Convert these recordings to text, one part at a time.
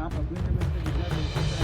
आप अपने लेवल पे जितना कोशिश करें ना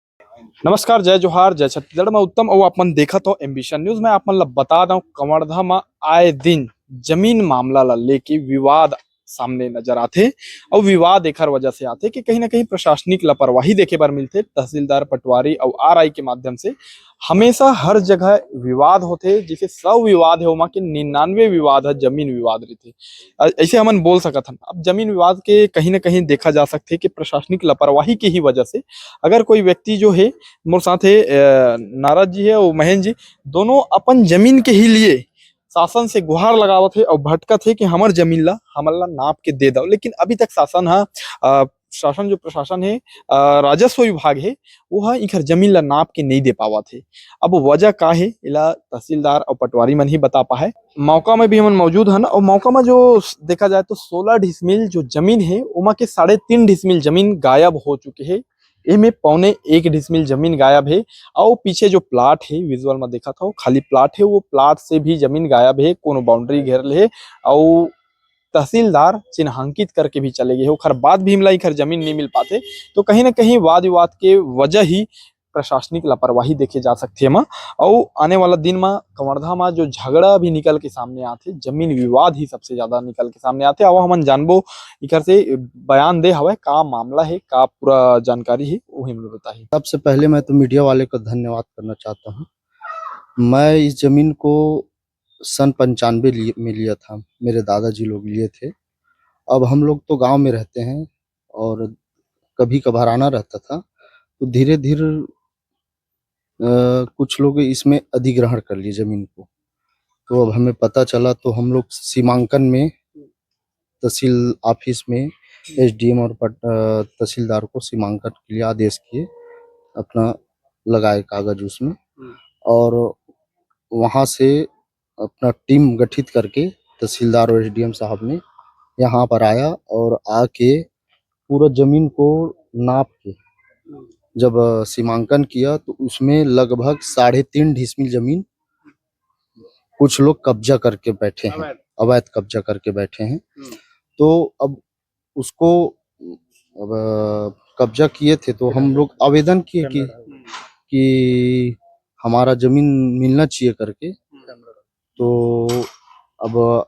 उससे आगे नमस्कार, जय जोहार, जय छत्तीसगढ़। मैं उत्तम और अपन देखा तो एम्बिशन न्यूज में आप मतलब बता दूं कवर्धा में आए दिन जमीन मामला ला लेके विवाद सामने नजर आते और विवाद एकर वजह से आते कि कहीं ना कहीं प्रशासनिक लापरवाही देखे बर मिलते। तहसीलदार पटवारी और आरआई के माध्यम से हमेशा हर जगह विवाद होते, जिसे 100 विवाद है वहां के 99 विवाद है जमीन विवाद रहते। ऐसे हमन बोल सकत हन। अब जमीन विवाद के कहीं ना कहीं देखा जा सकते कि प्रशासनिक लापरवाही की ही वजह से अगर कोई व्यक्ति जो है मोर साथ है नारद जी है और महेंद्र जी, दोनों अपन जमीन के ही लिए शासन से गुहार लगावत है और भटकत है कि हमर जमीन ला हमन ला नाप के दे दो। लेकिन अभी तक शासन जो प्रशासन है, राजस्व विभाग है, वो है इखर जमीन ला नाप के नहीं दे पावत है। अब वजह का है इला तहसीलदार और पटवारी मन ही बता पाए। मौका में भी हम मौजूद है और मौका में जो देखा जाए तो 16 डिसमिल जो जमीन है उमा के 3.5 डिसमिल जमीन गायब हो चुके हैं। इनमें 1.25 डिसमिल जमीन गायब है और पीछे जो प्लाट है विजुअल में देखा था वो खाली प्लाट है, वो प्लाट से भी जमीन गायब है, कोनो बाउंड्री घेरल है और तहसीलदार चिन्हांकित करके भी चले गए। ओखर बाद भी हमला इखर जमीन नहीं मिल पाते। तो कहीं ना कहीं वाद विवाद के वजह ही प्रशासनिक लापरवाही देखे जा सकती है माँ। और आने वाला दिन में कवर्धा में जो झगड़ा भी निकल के सामने आते, जमीन विवाद ही सबसे ज्यादा निकल के सामने आते। अब हमन जानबो इकर से बयान दे हवे का मामला है, का पूरा जानकारी है वो हम बताही। सबसे पहले मैं तो मीडिया वाले को धन्यवाद करना चाहता हूँ। मैं इस जमीन को सन 95 में लिया था, मेरे दादाजी लोग लिए थे। अब हम लोग तो गांव में रहते हैं और कभी कभार आना रहता था, तो धीरे धीरे कुछ लोग इसमें अधिग्रहण कर लिए जमीन को। तो अब हमें पता चला तो हम लोग सीमांकन में तहसील ऑफिस में एसडीएम और तहसीलदार को सीमांकन के लिए आदेश किए, अपना लगाए कागज उसमें। और वहाँ से अपना टीम गठित करके तहसीलदार और एसडीएम साहब ने यहाँ पर आया और आके पूरा जमीन को नाप के जब सीमांकन किया तो उसमें लगभग 3.5 डिसमिल जमीन कुछ लोग कब्जा करके बैठे हैं, अवैध कब्जा करके बैठे हैं। तो अब उसको कब्जा किए थे तो हम लोग आवेदन किए कि हमारा जमीन मिलना चाहिए करके। तो अब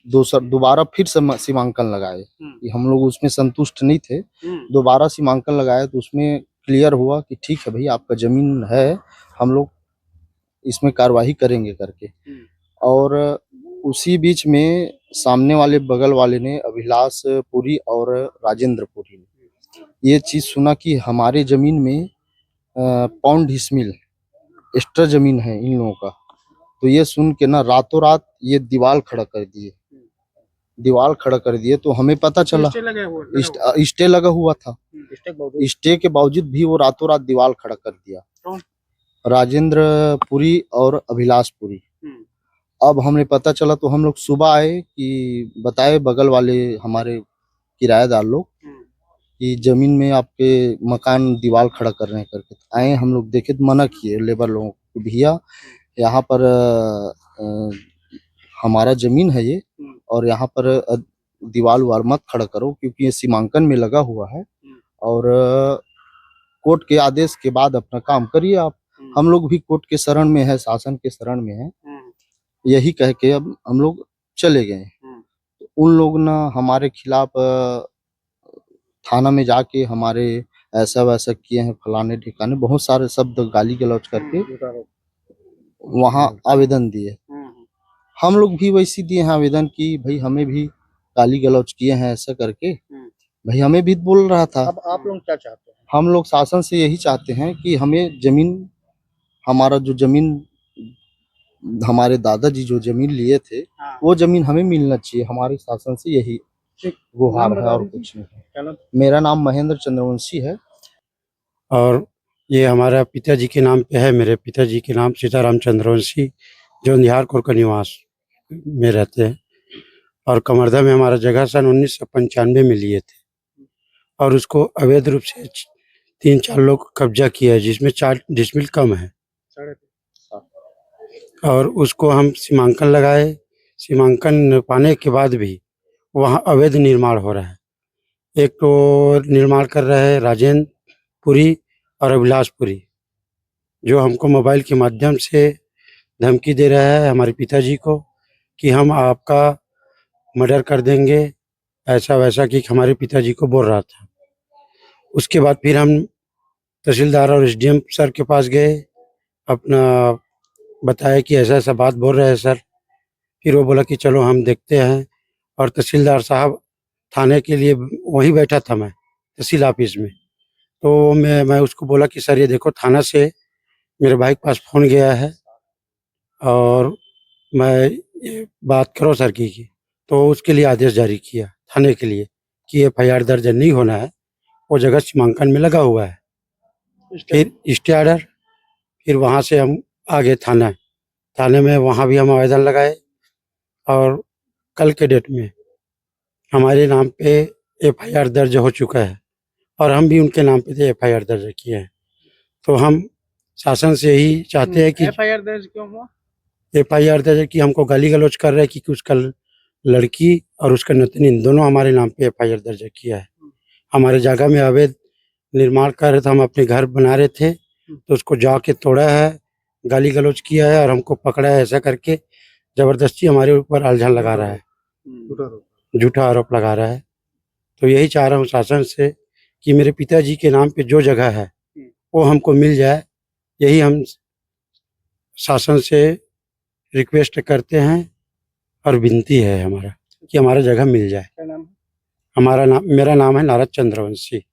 दोबारा फिर सीमांकन लगाए कि हम लोग उसमें संतुष्ट नहीं थे। दोबारा सीमांकन लगाए तो उसमें क्लियर हुआ कि ठीक है भाई, आपका जमीन है, हम लोग इसमें कार्रवाई करेंगे करके। और उसी बीच में सामने वाले बगल वाले ने अभिलाष पुरी और राजेंद्र पुरी ने ये चीज सुना कि हमारे जमीन में 1 डिसमिल एक्स्ट्रा जमीन है इन लोगों का। तो ये सुन के ना रातों रात ये दीवार खड़ा कर दिए, दीवार खड़ा कर दिए। तो हमें पता चला स्टे लगा हुआ था, स्टे के बावजूद भी वो रातों रात दीवार खड़ा कर दिया, राजेंद्र पुरी और अभिलाष पुरी। अब हमें पता चला तो हम लोग सुबह आए कि बताए बगल वाले हमारे किराएदार लोग कि जमीन में आपके मकान दीवार खड़ा कर रहे हैं करके। आए हम लोग देखे तो मना किए लेबर लोगों को, भैया यहाँ पर हमारा जमीन है ये, और यहाँ पर दीवार वार मत खड़ा करो क्योंकि ये सीमांकन में लगा हुआ है और कोर्ट के आदेश के बाद अपना काम करिए आप। हम लोग भी कोर्ट के शरण में है, शासन के शरण में है, यही कह के अब हम लोग चले गए। तो उन लोग ना हमारे खिलाफ थाना में जाके हमारे ऐसा वैसा किए हैं, फलाने ठिकाने बहुत सारे शब्द गाली गलौज करके वहाँ आवेदन दिए। हम लोग भी वैसे दिए हैं आवेदन की भाई हमें भी गाली गलौज किए हैं ऐसा करके, भाई हमें भी बोल रहा था। अब आप लोग क्या चाहते हैं? हम लोग शासन से यही चाहते हैं कि हमें जमीन, हमारा जो जमीन, हमारे दादाजी जो जमीन लिए थे वो जमीन हमें मिलना चाहिए। हमारे शासन से यही गुहार है और कुछ नहीं है। मेरा नाम महेंद्र चंद्रवंशी है। और ये हमारा पिताजी के नाम पे है। मेरे पिताजी के नाम सीताराम चंद्रवंशी, जो निहारपुर का निवास में रहते हैं। और कवर्धा में हमारा जगह सन 1995 में लिए थे और उसको अवैध रूप से 3-4 लोग कब्जा किया है, जिसमें 4 डिसमिल कम है। और उसको हम सीमांकन लगाए। सीमांकन पाने के बाद भी वहाँ अवैध निर्माण हो रहा है। एक तो निर्माण कर रहे हैं राजेंद्र पुरी और अभिलाष पुरी, जो हमको मोबाइल के माध्यम से धमकी दे रहा है हमारे पिताजी को कि हम आपका मर्डर कर देंगे, ऐसा वैसा कि हमारे पिताजी को बोल रहा था। उसके बाद फिर हम तहसीलदार और एसडीएम सर के पास गए, अपना बताया कि ऐसा ऐसा बात बोल रहे हैं सर। फिर वो बोला कि चलो हम देखते हैं। और तहसीलदार साहब थाने के लिए वहीं बैठा था, मैं तहसील ऑफिस में। तो मैं उसको बोला कि सर ये देखो, थाना से मेरे भाई के पास फ़ोन गया है और मैं ये बात करो सर की। तो उसके लिए आदेश जारी किया थाने के लिए कि एफआईआर दर्ज नहीं होना है, वो जगह सीमांकन में लगा हुआ है। फिर स्टे ऑर्डर, फिर वहाँ से हम आगे थाने में वहाँ भी हम आवेदन लगाए और कल के डेट में हमारे नाम पे एफआईआर दर्ज हो चुका है और हम भी उनके नाम पे एफआईआर दर्ज किए हैं। तो हम शासन से ही चाहते हैं कि एफआईआर दर्ज क्यों हुआ? एफआईआर दर्ज है कि हमको गाली गलौज कर रहे हैं कि उसका लड़की और उसका नतनी दोनों हमारे नाम पे एफआईआर दर्ज किया है। हमारे जगह में अवैध निर्माण कर रहे थे, हम अपने घर बना रहे थे तो उसको जाके तोड़ा है, गाली गलौज किया है और हमको पकड़ा है। ऐसा करके जबरदस्ती हमारे ऊपर अलझन लगा रहा है, झूठा आरोप लगा रहा है। तो यही चाह रहा हूँ शासन से कि मेरे पिताजी के नाम पे जो जगह है वो हमको मिल जाए। यही हम शासन से रिक्वेस्ट करते हैं और विनती है हमारा कि हमारा जगह मिल जाए। क्या नाम है? मेरा नाम है नारद चंद्रवंशी।